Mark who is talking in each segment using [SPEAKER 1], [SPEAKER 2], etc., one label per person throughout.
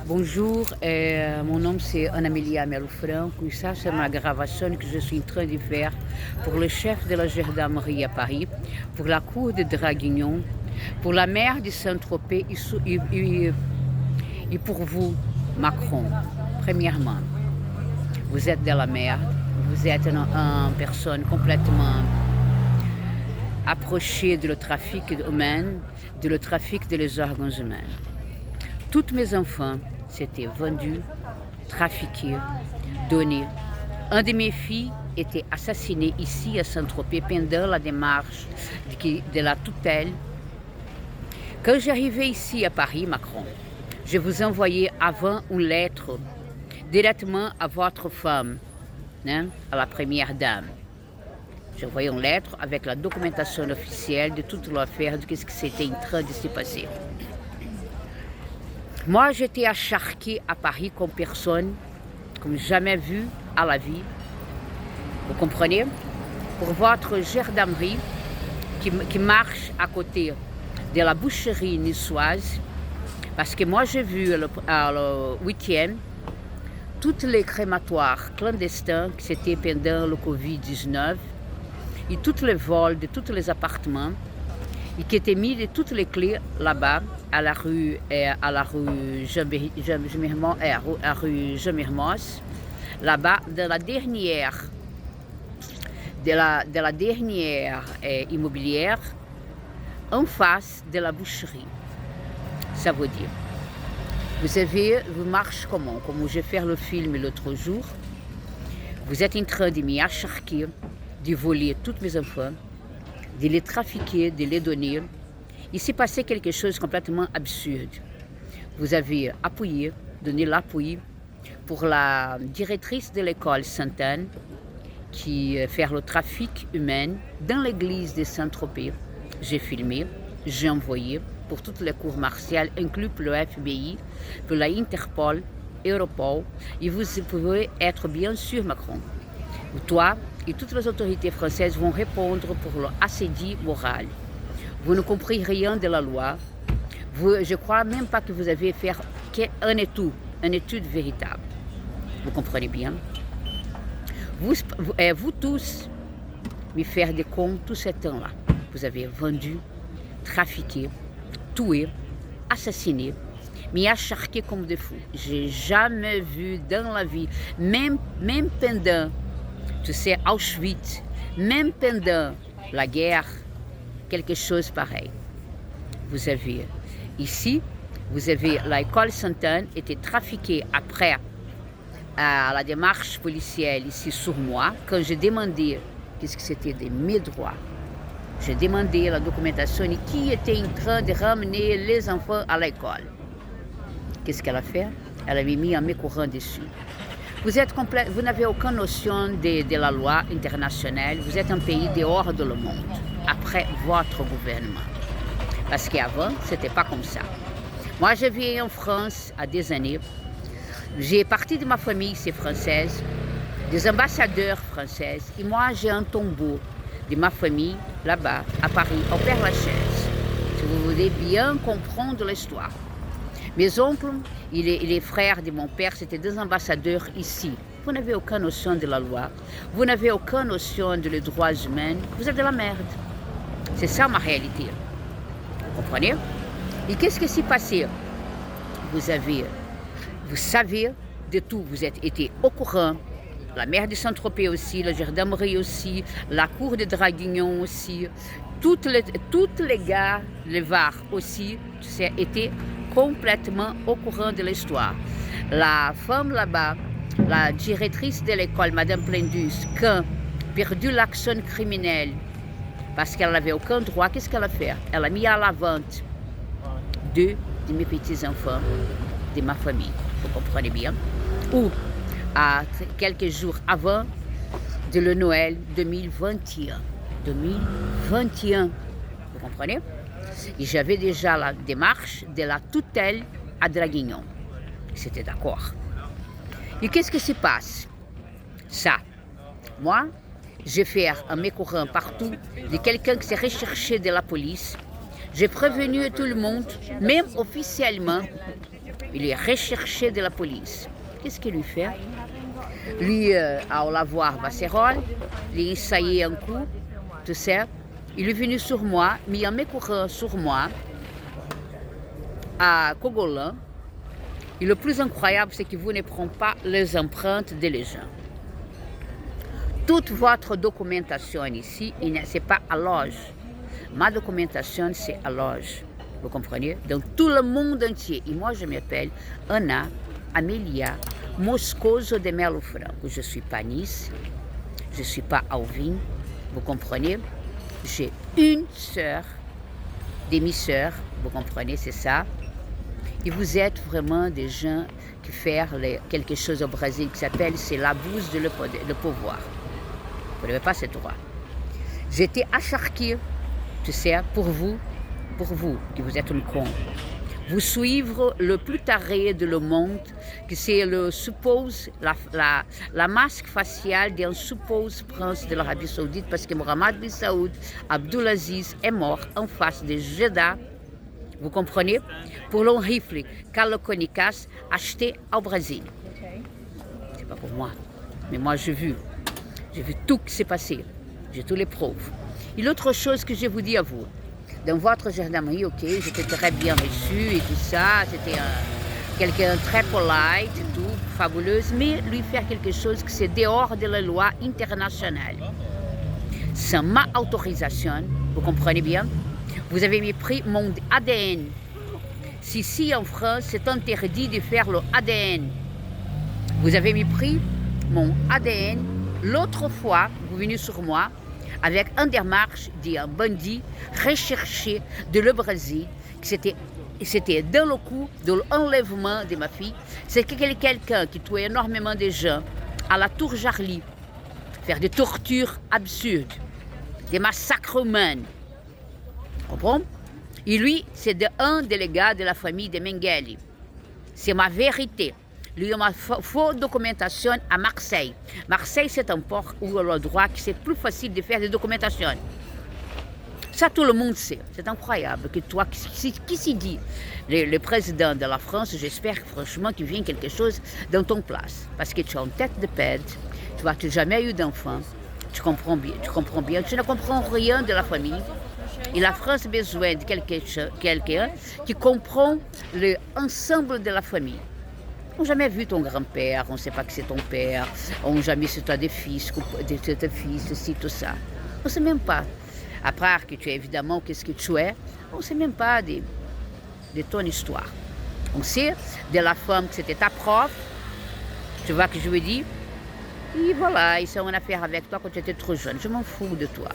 [SPEAKER 1] Bonjour, mon nom c'est Ana-Mélia Melo Franco et ça c'est ma gravation que je suis en train de faire pour le chef de la gendarmerie à Paris, pour la cour de Draguignan, pour la maire de Saint-Tropez et pour vous, Macron. Premièrement, vous êtes de la merde, vous êtes une personne complètement approchée de le trafic humain, de le trafic des organes humains. Tous mes enfants s'étaient vendus, trafiqués, donnés. Un de mes filles était assassiné ici à Saint-Tropez pendant la démarche de la tutelle. Quand j'arrivais ici à Paris, Macron, je vous envoyais avant une lettre directement à votre femme, hein, à la première dame. J'envoyais une lettre avec la documentation officielle de toute l'affaire, de ce qui s'était en train de se passer. Moi, j'étais acharquée à Paris comme personne, comme jamais vu à la vie. Vous comprenez? Pour votre gendarmerie qui marche à côté de la boucherie niçoise, parce que moi, j'ai vu le 8e, tous les crématoires clandestins qui c'était pendant le Covid-19 et tous les vols de tous les appartements et qui étaient mis de toutes les clés là-bas à la rue Jean-Mermoz, là-bas de la dernière immobilière en face de la boucherie. Ça veut dire, vous marchez comment? Comme j'ai fait le film l'autre jour, vous êtes en train de m'y acharquer, de voler tous mes enfants, de les trafiquer, de les donner. Il s'est passé quelque chose de complètement absurde. Vous avez appuyé, donné l'appui pour la directrice de l'école Sainte-Anne qui fait le trafic humain dans l'église de Saint-Tropez. J'ai filmé, j'ai envoyé pour toutes les cours martiales, inclus pour le FBI, pour la Interpol, Europol. Et vous pouvez être bien sûr, Macron, toi et toutes les autorités françaises vont répondre pour l'assédie moral. Vous ne comprenez rien de la loi. Je ne crois même pas que vous avez fait une étude véritable. Vous comprenez bien? Vous tous, me faire des comptes tout ce temps-là. Vous avez vendu, trafiqué, tué, assassiné, m'y acharqué comme des fous. J'ai jamais vu dans la vie, même pendant, tu sais, Auschwitz, même pendant la guerre, quelque chose pareil. Vous avez ici, l'école Sainte-Anne était trafiquée après à la démarche policière ici sur moi, quand j'ai demandé qu'est-ce que c'était de mes droits. J'ai demandé la documentation et qui était en train de ramener les enfants à l'école. Qu'est-ce qu'elle a fait? Elle a mis un mécourant dessus. Vous n'avez aucune notion de la loi internationale. Vous êtes un pays dehors de le monde, après votre gouvernement. Parce qu'avant, ce n'était pas comme ça. Moi, je vis en France à des années. J'ai partie de ma famille, c'est française, des ambassadeurs françaises. Et moi, j'ai un tombeau de ma famille là-bas, à Paris, au Père-Lachaise. Si vous voulez bien comprendre l'histoire. Mes oncles et les frères de mon père, c'était des ambassadeurs ici. Vous n'avez aucune notion de la loi. Vous n'avez aucune notion des droits humains. Vous êtes de la merde. C'est ça ma réalité. Vous comprenez? Et qu'est-ce qui s'est passé? Vous savez de tout. Vous êtes été au courant. La maire de Saint-Tropez aussi, la gendarmerie aussi, la cour de Draguignan aussi. Toutes les gars, les VAR aussi, étaient complètement au courant de l'histoire. La femme là-bas, la directrice de l'école, Madame Plendus, qui a perdu l'action criminelle parce qu'elle n'avait aucun droit, qu'est-ce qu'elle a fait? Elle a mis à la vente 2 de mes petits-enfants de ma famille. Vous comprenez bien? Ou à quelques jours avant de le Noël 2021. 2021. Vous comprenez? Et j'avais déjà la démarche de la tutelle à Draguignan. C'était d'accord. Et qu'est-ce qui se passe? Ça, moi, j'ai fait un mécourant partout de quelqu'un qui s'est recherché de la police. J'ai prévenu tout le monde, même officiellement, Il est recherché de la police. Qu'est-ce qu'il lui fait? Lui, au lavoir Vasserole, il a essayé un coup, tu sais. Il est venu sur moi, mis un mécourant sur moi, à Cogolin. Et le plus incroyable, c'est que vous ne prenez pas les empreintes des gens. Toute votre documentation ici, ce n'est pas à loge. Ma documentation, c'est à loge. Vous comprenez? Dans tout le monde entier. Et moi, je m'appelle Anna Amelia Moscoso de Melo Franco. Je ne suis pas Nice, je ne suis pas Alvin. Vous comprenez? J'ai une sœur, demi-sœur. Vous comprenez? C'est ça. Et vous êtes vraiment des gens qui font quelque chose au Brésil qui s'appelle c'est l'abus de pouvoir. Vous n'avez pas ce droit. J'étais acharquée, tu sais, pour vous, qui vous êtes un con. Vous suivre le plus taré de le monde, que c'est la masque faciale d'un suppose prince de l'Arabie Saoudite, parce que Mohamed bin Saoud Abdulaziz est mort en face de Jeddah. Vous comprenez? Pour l'un rifle Kalachnikov acheté au Brésil. C'est pas pour moi. Mais moi, j'ai vu tout ce qui s'est passé. J'ai toutes les preuves. Et l'autre chose que je vous dis à vous, dans votre gendarmerie, ok, j'étais très bien reçue et tout ça. C'était quelqu'un très polite et tout, fabuleuse, mais lui faire quelque chose que c'est dehors de la loi internationale. Sans ma autorisation, vous comprenez bien? Vous avez mépris mon ADN. Si ici en France, c'est interdit de faire le ADN. Vous avez mépris mon ADN. L'autre fois, vous venez sur moi avec un démarche d'un bandit recherché de le Brésil. C'était dans le coup de l'enlèvement de ma fille. C'est quelqu'un qui tuait énormément de gens à la Tour Jarly. Faire des tortures absurdes, des massacres humains. Comprends? Et lui, c'est un délégué de la famille de Mengele. C'est ma vérité. Lui, il a fausse documentation à Marseille. Marseille, c'est un port où le droit, c'est plus facile de faire des documentations. Ça, tout le monde sait. C'est incroyable que toi, qui s'y dit? Le président de la France, j'espère franchement qu'il vient quelque chose dans ton place. Parce que tu as une tête de pète, tu n'as jamais eu d'enfant, tu comprends bien, tu ne comprends rien de la famille. Et la France a besoin de quelqu'un qui comprend l'ensemble de la famille. On n'a jamais vu ton grand-père, on ne sait pas que c'est ton père, on n'a jamais su toi des fils, ceci, tout ça. On ne sait même pas. À part que tu es évidemment qu'est-ce que tu es, on ne sait même pas de ton histoire. On sait de la femme que c'était ta prof, tu vois que je veux dire. Et voilà, ils sont en affaire avec toi quand tu étais trop jeune. Je m'en fous de toi.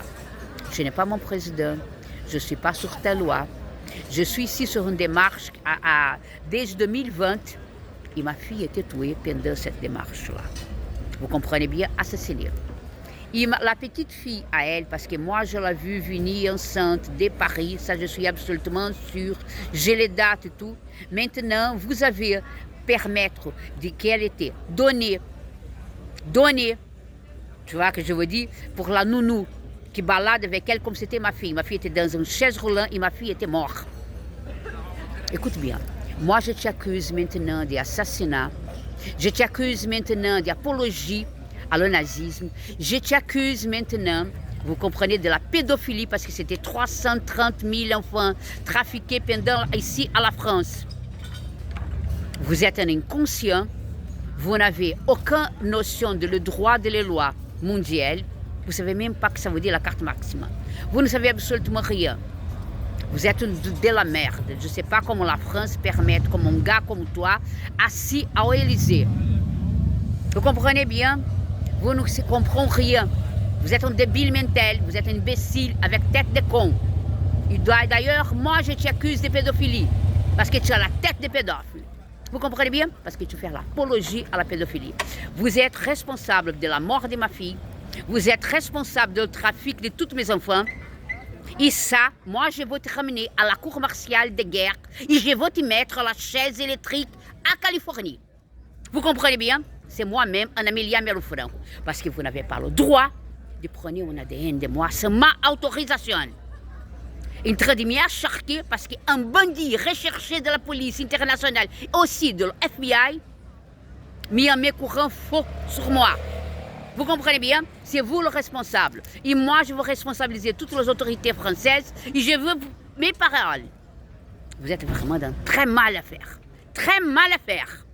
[SPEAKER 1] Je n'ai pas mon président. Je ne suis pas sur ta loi. Je suis ici sur une démarche dès 2020 et ma fille était tuée pendant cette démarche-là. Vous comprenez bien, assassinée. Et la petite fille à elle, parce que moi je l'ai vue venir enceinte de Paris, ça je suis absolument sûre, j'ai les dates et tout. Maintenant, vous avez permettre qu'elle était donnée, tu vois que je veux dire, pour la nounou qui balade avec elle comme c'était ma fille. Ma fille était dans une chaise roulante et ma fille était morte. Écoute bien, moi je t'accuse maintenant d'assassinat, je t'accuse maintenant d'apologie à le nazisme, je t'accuse maintenant, vous comprenez, de la pédophilie parce que c'était 330 000 enfants trafiqués pendant ici à la France. Vous êtes un inconscient, vous n'avez aucune notion de le droit de la loi mondiale. Vous ne savez même pas ce que ça veut dire la carte maximum. Vous ne savez absolument rien. Vous êtes de la merde. Je ne sais pas comment la France permet, comme un gars comme toi, assis à l'Élysée. Vous comprenez bien? Vous ne comprenez rien. Vous êtes un débile mental, vous êtes un imbécile avec tête de con. Et d'ailleurs, moi je t'accuse de pédophilie. Parce que tu as la tête de pédophile. Vous comprenez bien? Parce que tu fais l'apologie à la pédophilie. Vous êtes responsable de la mort de ma fille. Vous êtes responsable du trafic de tous mes enfants. Et ça, moi, je vais te ramener à la cour martiale de guerre et je vais te mettre la chaise électrique à Californie. Vous comprenez bien? C'est moi-même, Amélia Melo Franco. Parce que vous n'avez pas le droit de prendre un ADN de moi sans ma autorisation. en train de m'acharquer parce qu'un bandit recherché de la police internationale, aussi de l'FBI, mis un courant faux sur moi. Vous comprenez bien? C'est vous le responsable. Et moi, je veux responsabiliser toutes les autorités françaises et je veux mes paroles. Vous êtes vraiment dans très mal à faire. Très mal à faire.